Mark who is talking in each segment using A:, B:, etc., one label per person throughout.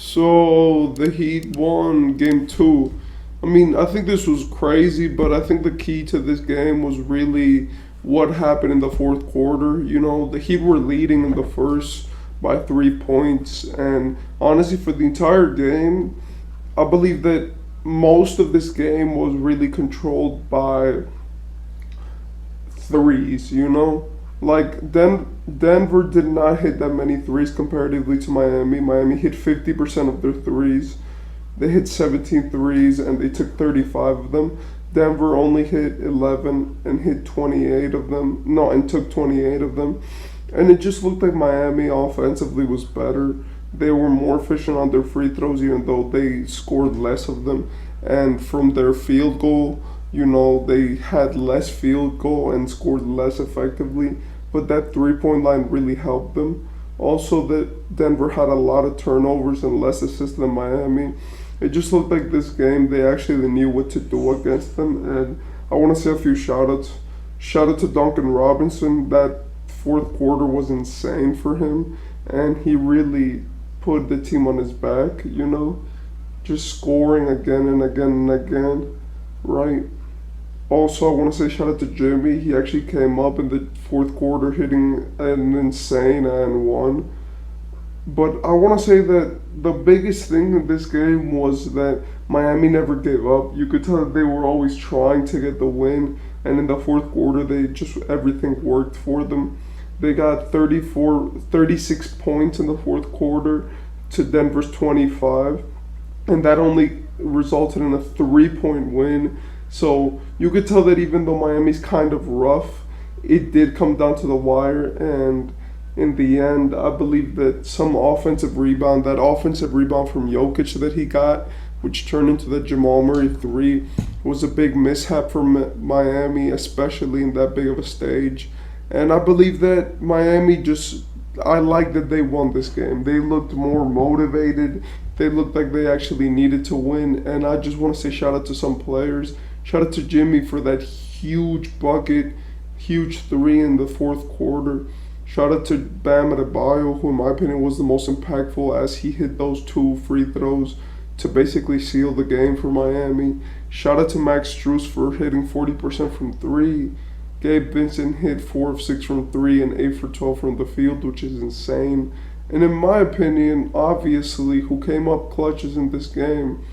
A: So the Heat won game two. I mean, I think this was crazy, but I think the key to this game was really what happened in the fourth quarter. The Heat were leading in the first by 3 points, and honestly, for the entire game, I believe that most of this game was really controlled by threes. Like Denver did not hit that many threes comparatively to Miami. Miami hit 50% of their threes. They hit 17 threes and they took 35 of them. Denver only hit 11 and hit 28 of them. No, and took 28 of them. And it just looked like Miami offensively was better. They were more efficient on their free throws, even though they scored less of them. And from their field goal, they had less field goal and scored less effectively. But that 3 point line really helped them. Also, that Denver had a lot of turnovers and less assists than Miami. It just looked like this game they actually knew what to do against them. And I want to say a few shout outs. Shout out to Duncan Robinson. That fourth quarter was insane for him. And he really put the team on his back. Just scoring again and again and again. Right? Also, I want to say shout out to Jimmy. He actually came up in the fourth quarter hitting an insane and one. But I want to say that the biggest thing in this game was that Miami never gave up. You could tell that they were always trying to get the win, and in the fourth quarter, everything worked for them. They got 36 points in the fourth quarter to Denver's 25, and that only resulted in a 3 point win. So you could tell that even though Miami's kind of rough, it did come down to the wire, and in the end, I believe that that offensive rebound from Jokic that he got, which turned into the Jamal Murray three, was a big mishap for Miami, especially in that big of a stage. And I believe that I like that they won this game. They looked more motivated. They looked like they actually needed to win. And I just want to say shout out to some players. Shout out to Jimmy for that huge bucket, huge three in the fourth quarter. Shout out to Bam Adebayo, who in my opinion was the most impactful as he hit those two free throws to basically seal the game for Miami. Shout out to Max Strus for hitting 40% from three. Gabe Vincent hit 4 of 6 from three and 8 for 12 from the field, which is insane. And in my opinion, obviously, who came up clutches in this game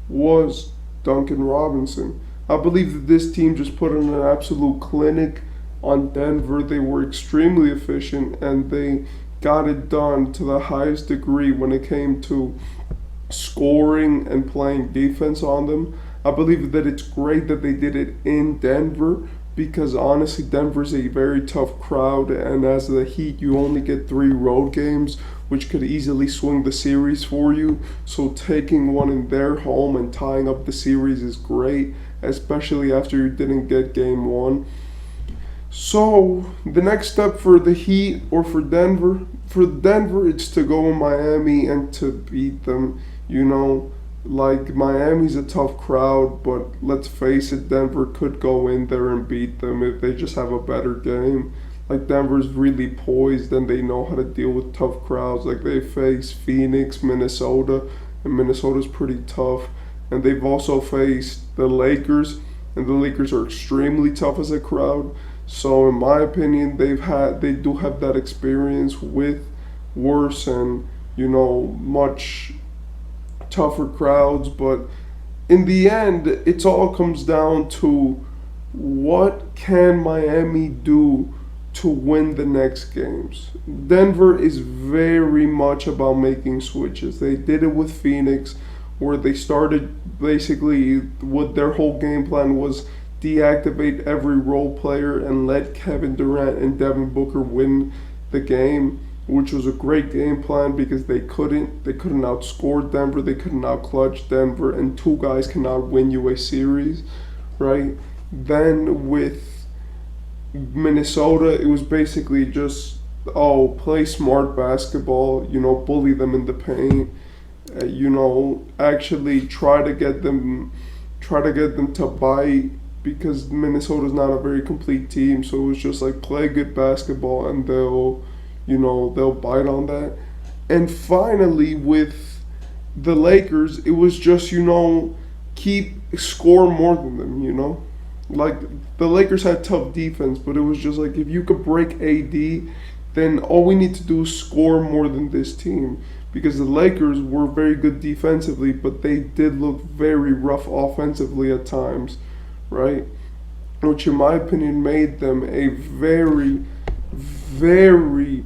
A: was Duncan Robinson. I believe that this team just put on an absolute clinic on Denver. They were extremely efficient and they got it done to the highest degree when it came to scoring and playing defense on them. I believe that it's great that they did it in Denver because honestly, Denver's a very tough crowd, and as the Heat, you only get 3 road games, which could easily swing the series for you. So taking one in their home and tying up the series is great, especially after you didn't get game one. So the next step for the Heat or for Denver, it's to go in Miami and to beat them. Like Miami's a tough crowd, but let's face it, Denver could go in there and beat them if they just have a better game. Like Denver's really poised and they know how to deal with tough crowds. Like they face Phoenix, Minnesota, and Minnesota's pretty tough. And they've also faced the Lakers, and the Lakers are extremely tough as a crowd. So in my opinion, they do have that experience with worse and much tougher crowds. But in the end, it all comes down to what can Miami do to win the next games. Denver is very much about making switches. They did it with Phoenix, where they started basically what their whole game plan was deactivate every role player and let Kevin Durant and Devin Booker win the game, which was a great game plan because they couldn't outscore Denver, they couldn't outclutch Denver, and 2 guys cannot win you a series, right? Then with Minnesota, it was basically just play smart basketball, bully them in the paint, actually try to get them to bite, because Minnesota's not a very complete team. So it was just like play good basketball and they'll bite on that. And finally, with the Lakers, it was just, keep score more than them, Like the Lakers had tough defense, but it was just like if you could break AD, then all we need to do is score more than this team. Because the Lakers were very good defensively, but they did look very rough offensively at times, right? Which, in my opinion, made them a very, very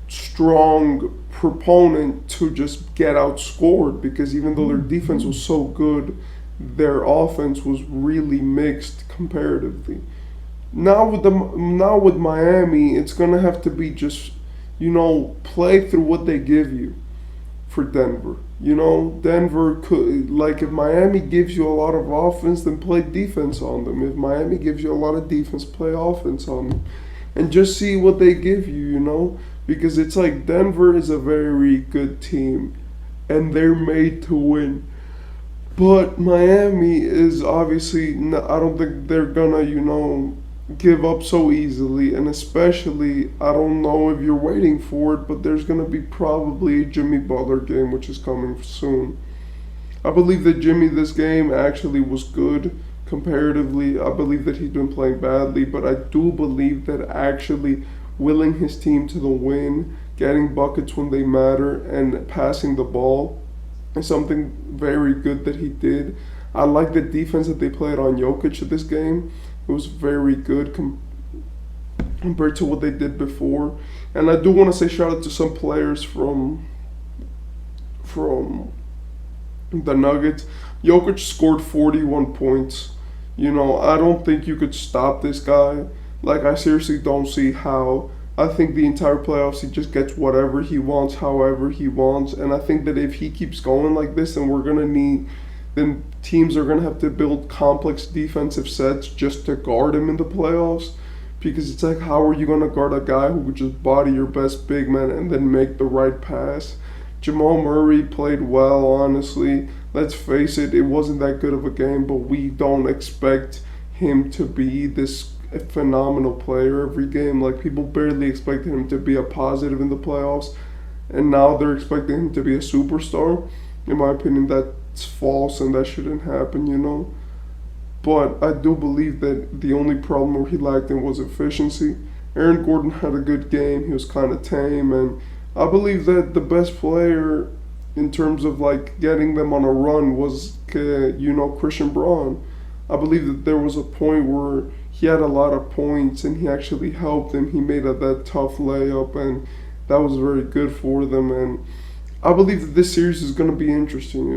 A: strong proponent to just get outscored because even though their defense was so good, their offense was really mixed comparatively. Now with Miami, it's gonna have to be just play through what they give you for Denver. Denver could, like, if Miami gives you a lot of offense, then play defense on them. If Miami gives you a lot of defense, play offense on them, and just see what they give you. Because it's like Denver is a very good team, and they're made to win. But Miami is obviously, I don't think they're gonna, give up so easily. And especially, I don't know if you're waiting for it, but there's gonna be probably a Jimmy Butler game, which is coming soon. I believe that Jimmy this game actually was good comparatively. I believe that he's been playing badly, but I do believe that actually willing his team to the win, getting buckets when they matter, and passing the ball is something very good that he did. I like the defense that they played on Jokic this game. It was very good compared to what they did before. And I do want to say shout out to some players from the Nuggets. Jokic scored 41 points. I don't think you could stop this guy. Like, I seriously don't see how. I think the entire playoffs, he just gets whatever he wants, however he wants. And I think that if he keeps going like this, then teams are going to have to build complex defensive sets just to guard him in the playoffs. Because it's like, how are you going to guard a guy who would just body your best big man and then make the right pass? Jamal Murray played well, honestly. Let's face it, it wasn't that good of a game, but we don't expect him to be this phenomenal player every game. Like, people barely expected him to be a positive in the playoffs, and now they're expecting him to be a superstar. In my opinion, that's false and that shouldn't happen. But I do believe that the only problem where he lacked in was efficiency. Aaron Gordon had a good game. He was kind of tame, and I believe that the best player in terms of like getting them on a run was Christian Braun. I believe that there was a point where he had a lot of points and he actually helped them. He made that tough layup, and that was very good for them. And I believe that this series is going to be interesting.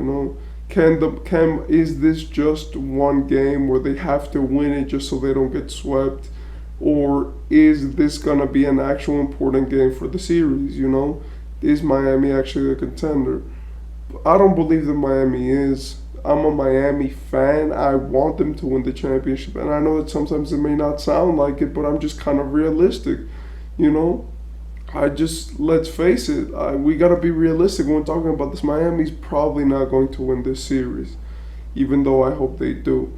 A: Is this just one game where they have to win it just so they don't get swept, or is this going to be an actual important game for the series? Is Miami actually a contender? I don't believe that Miami is. I'm a Miami fan. I want them to win the championship. And I know that sometimes it may not sound like it, but I'm just kind of realistic. Let's face it, we got to be realistic when talking about this. Miami's probably not going to win this series, even though I hope they do.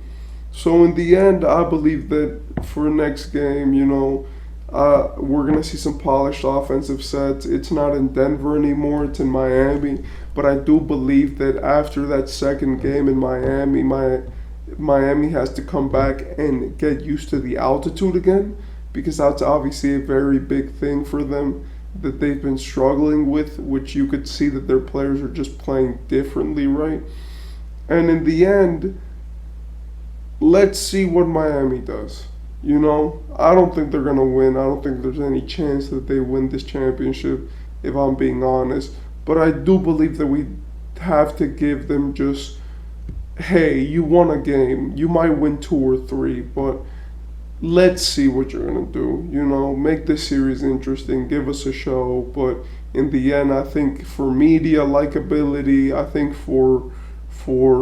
A: So in the end, I believe that for next game, we're going to see some polished offensive sets. It's not in Denver anymore, it's in Miami. But I do believe that after that second game in Miami, Miami has to come back and get used to the altitude again, because that's obviously a very big thing for them that they've been struggling with, which you could see that their players are just playing differently, right? And in the end, let's see what Miami does. I don't think they're going to win. I don't think there's any chance that they win this championship, if I'm being honest. But I do believe that we have to give them just, hey, you won a game. You might win 2 or 3, but let's see what you're going to do. Make this series interesting. Give us a show. But in the end, I think for media likability, I think for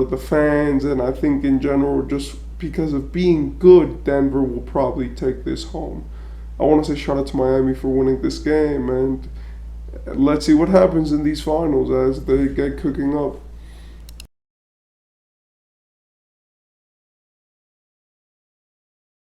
A: the fans, and I think in general, just because of being good, Denver will probably take this home. I want to say shout out to Miami for winning this game, and let's see what happens in these finals as they get cooking up.